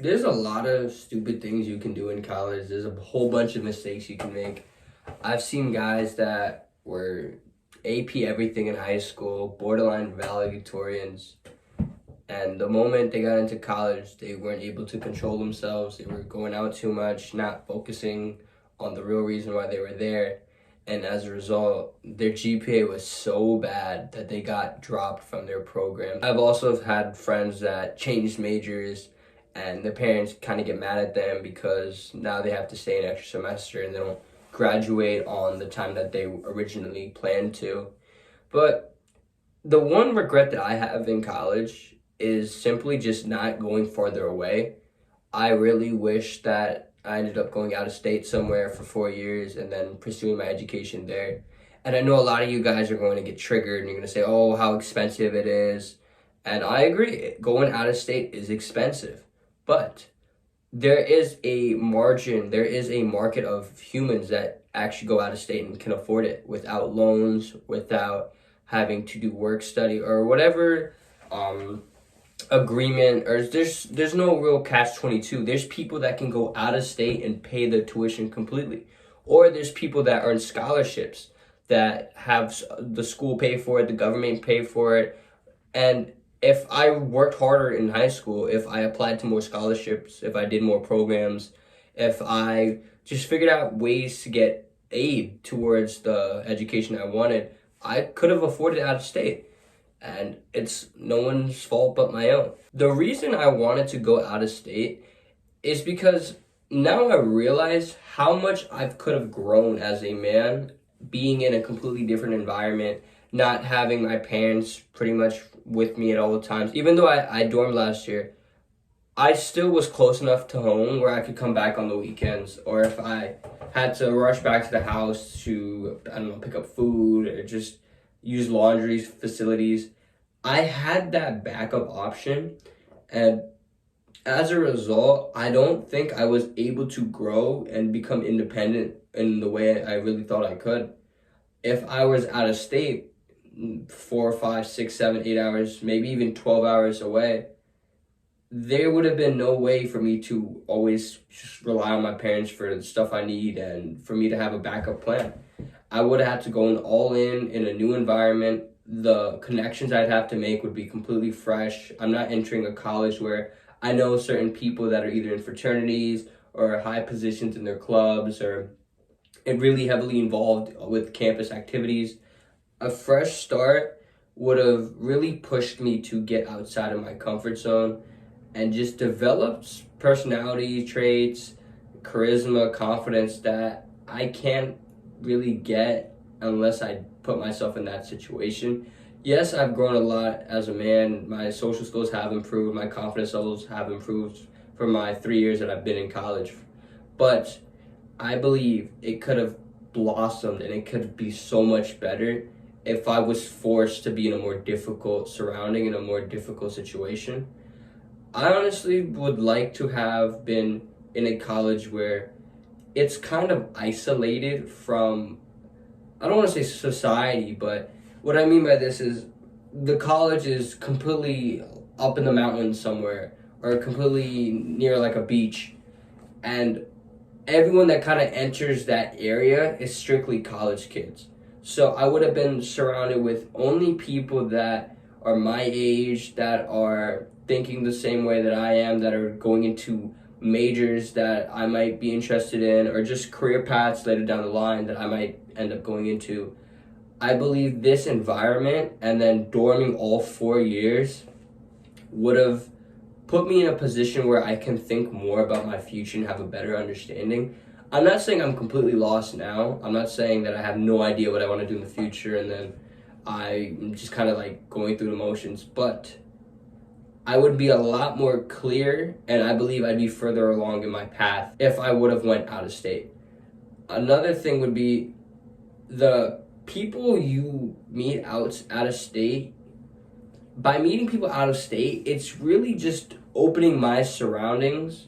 There's a lot of stupid things you can do in college. There's a whole bunch of mistakes you can make. I've seen guys that were AP everything in high school, borderline valedictorians, and the moment they got into college, they weren't able to control themselves. They were going out too much, not focusing on the real reason why they were there. And as a result, their GPA was so bad that they got dropped from their program. I've also had friends that changed majors and their parents kind of get mad at them because now they have to stay an extra semester and they don't graduate on the time that they originally planned to. But the one regret that I have in college is simply just not going farther away. I really wish that I ended up going out of state somewhere for 4 years and then pursuing my education there. And I know a lot of you guys are going to get triggered and you're going to say, oh, how expensive it is. And I agree, going out of state is expensive. But there is a margin, there is a market of humans that actually go out of state and can afford it without loans, without having to do work study or whatever agreement, or there's no real catch 22. There's people that can go out of state and pay the tuition completely, or there's people that earn scholarships that have the school pay for it, the government pay for it. And if I worked harder in high school, if I applied to more scholarships, if I did more programs, if I just figured out ways to get aid towards the education I wanted, I could have afforded out of state. And it's no one's fault but my own. The reason I wanted to go out of state is because now I realize how much I could have grown as a man being in a completely different environment, not having my parents pretty much with me at all the times. Even though I dormed last year, I still was close enough to home where I could come back on the weekends, or if I had to rush back to the house to, I don't know, pick up food or just use laundry facilities, I had that backup option. And as a result, I don't think I was able to grow and become independent in the way I really thought I could. If I was out of state 4, 5, 6, 7, 8 hours, maybe even 12 hours away, there would have been no way for me to always just rely on my parents for the stuff I need and for me to have a backup plan. I would have had to go all in a new environment. The connections I'd have to make would be completely fresh. I'm not entering a college where I know certain people that are either in fraternities or high positions in their clubs or really heavily involved with campus activities. A fresh start would have really pushed me to get outside of my comfort zone and just developed personality traits, charisma, confidence that I can't really get unless I put myself in that situation. Yes, I've grown a lot as a man. My social skills have improved. My confidence levels have improved for my 3 years that I've been in college. But I believe it could have blossomed and it could be so much better if I was forced to be in a more difficult surrounding, in a more difficult situation. I honestly would like to have been in a college where it's kind of isolated from, I don't want to say society, but what I mean by this is the college is completely up in the mountains somewhere or completely near like a beach, and everyone that kind of enters that area is strictly college kids. So I would have been surrounded with only people that are my age, that are thinking the same way that I am, that are going into majors that I might be interested in, or just career paths later down the line that I might end up going into. I believe this environment and then dorming all 4 years would have put me in a position where I can think more about my future and have a better understanding. I'm not saying I'm completely lost now. I'm not saying that I have no idea what I want to do in the future and then I'm just kind of like going through the motions, but I would be a lot more clear and I believe I'd be further along in my path if I would have went out of state. Another thing would be the people you meet out of state. By meeting people out of state, it's really just opening my surroundings.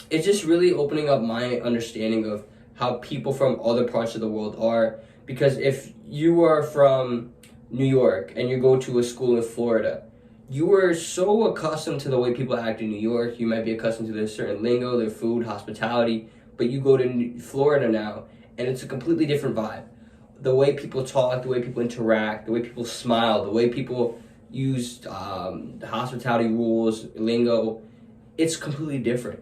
It's just really opening up my understanding of how people from other parts of the world are. Because if you are from New York and you go to a school in Florida, you were so accustomed to the way people act in New York. You might be accustomed to their certain lingo, their food, hospitality, but you go to Florida now, and it's a completely different vibe. The way people talk, the way people interact, the way people smile, the way people use hospitality rules, lingo, it's completely different.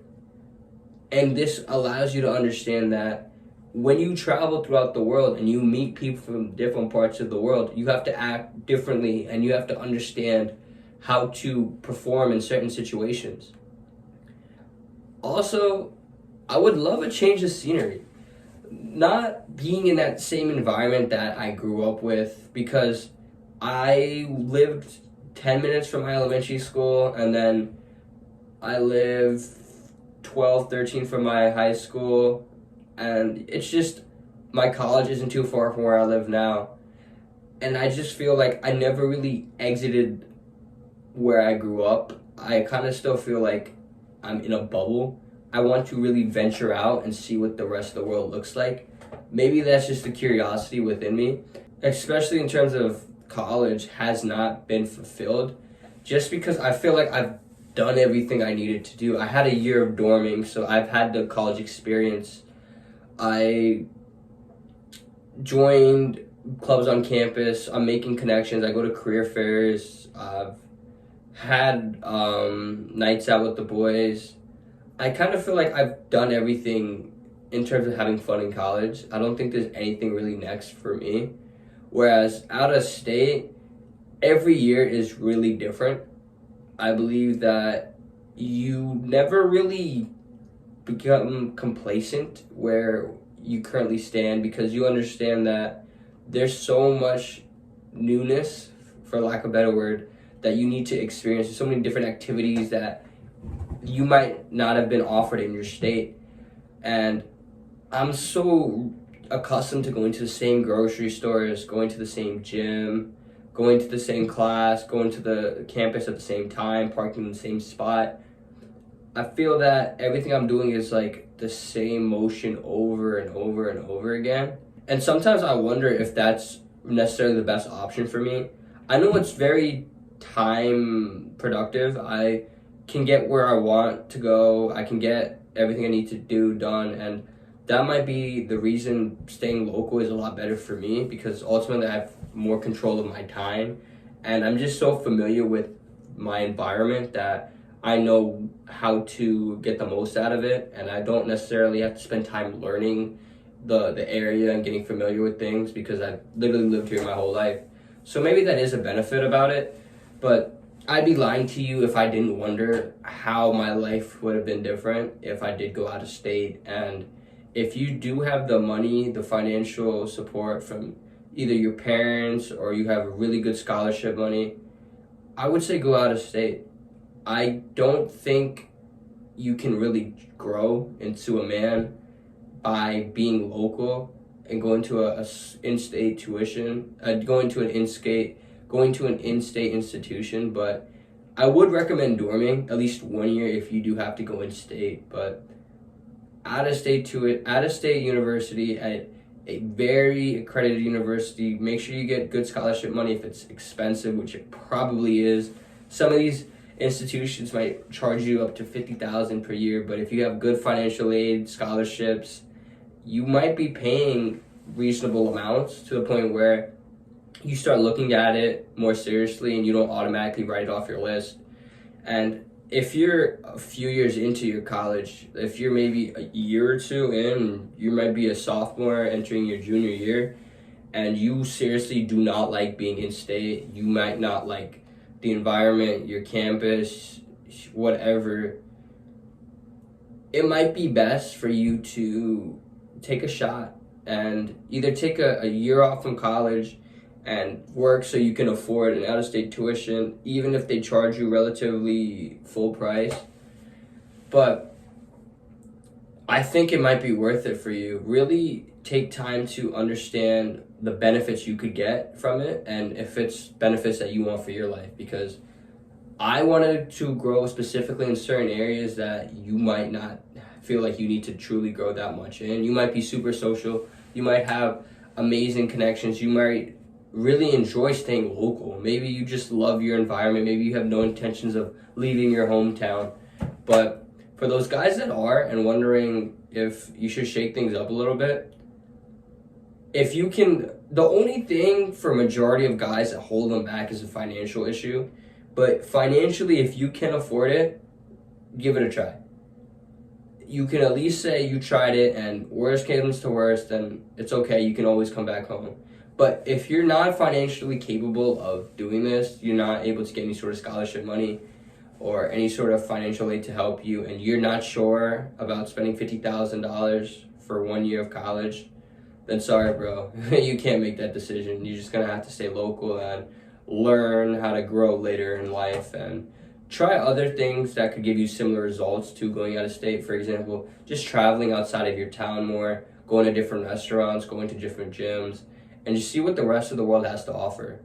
And this allows you to understand that when you travel throughout the world and you meet people from different parts of the world, you have to act differently and you have to understand how to perform in certain situations. Also, I would love a change of scenery. Not being in that same environment that I grew up with, because I lived 10 minutes from my elementary school, and then I live 12, 13 from my high school, and it's just my college isn't too far from where I live now. And I just feel like I never really exited where I grew up. I kind of still feel like I'm in a bubble. I want to really venture out and see what the rest of the world looks like. Maybe that's just a curiosity within me, especially in terms of college, has not been fulfilled just because I feel like I've done everything I needed to do. I had a year of dorming, so I've had the college experience. I joined clubs on campus. I'm making connections. I go to career fairs. I've had nights out with the boys. I kind of feel like I've done everything in terms of having fun in college. I don't think there's anything really next for me. Whereas out of state, every year is really different. I believe that you never really become complacent where you currently stand, because you understand that there's so much newness, for lack of a better word, that you need to experience. There's so many different activities that you might not have been offered in your state. And I'm so accustomed to going to the same grocery stores, going to the same gym, going to the same class, going to the campus at the same time, parking in the same spot. I feel that everything I'm doing is like the same motion over and over and over again. And sometimes I wonder if that's necessarily the best option for me. I know it's very time productive. I can get where I want to go. I can get everything I need to do done, and that might be the reason staying local is a lot better for me, because ultimately I have more control of my time, and I'm just so familiar with my environment that I know how to get the most out of it, and I don't necessarily have to spend time learning the area and getting familiar with things, because I've literally lived here my whole life. So maybe that is a benefit about it, but I'd be lying to you if I didn't wonder how my life would have been different if I did go out of state. And if you do have the money, the financial support from either your parents, or you have really good scholarship money, I would say go out of state. I don't think you can really grow into a man by being local and going to a in-state tuition, going to an in-state institution. But I would recommend dorming at least 1 year if you do have to go in-state. But out of state university at a very accredited university, make sure you get good scholarship money if it's expensive, which it probably is. Some of these institutions might charge you up to $50,000 per year, but if you have good financial aid, scholarships, you might be paying reasonable amounts to the point where you start looking at it more seriously and you don't automatically write it off your list. And if you're a few years into your college, if you're maybe a year or two in, you might be a sophomore entering your junior year, and you seriously do not like being in state, you might not like the environment, your campus, whatever, it might be best for you to take a shot and either take a year off from college and work so you can afford an out-of-state tuition, even if they charge you relatively full price. But I think it might be worth it for you. Really take time to understand the benefits you could get from it, and if it's benefits that you want for your life. Because I wanted to grow specifically in certain areas that you might not feel like you need to truly grow that much in. You might be super social. You might have amazing connections. You might really enjoy staying local. Maybe you just love your environment. Maybe you have no intentions of leaving your hometown. But for those guys that are and wondering if you should shake things up a little bit, if you can, the only thing for majority of guys that hold them back is a financial issue. But financially, if you can afford it, give it a try. You can at least say you tried it, and worst comes to worst, then it's okay. You can always come back home. But if you're not financially capable of doing this, you're not able to get any sort of scholarship money or any sort of financial aid to help you, and you're not sure about spending $50,000 for 1 year of college, then sorry, bro. You can't make that decision. You're just going to have to stay local and learn how to grow later in life and try other things that could give you similar results to going out of state. For example, just traveling outside of your town more, going to different restaurants, going to different gyms, and just see what the rest of the world has to offer.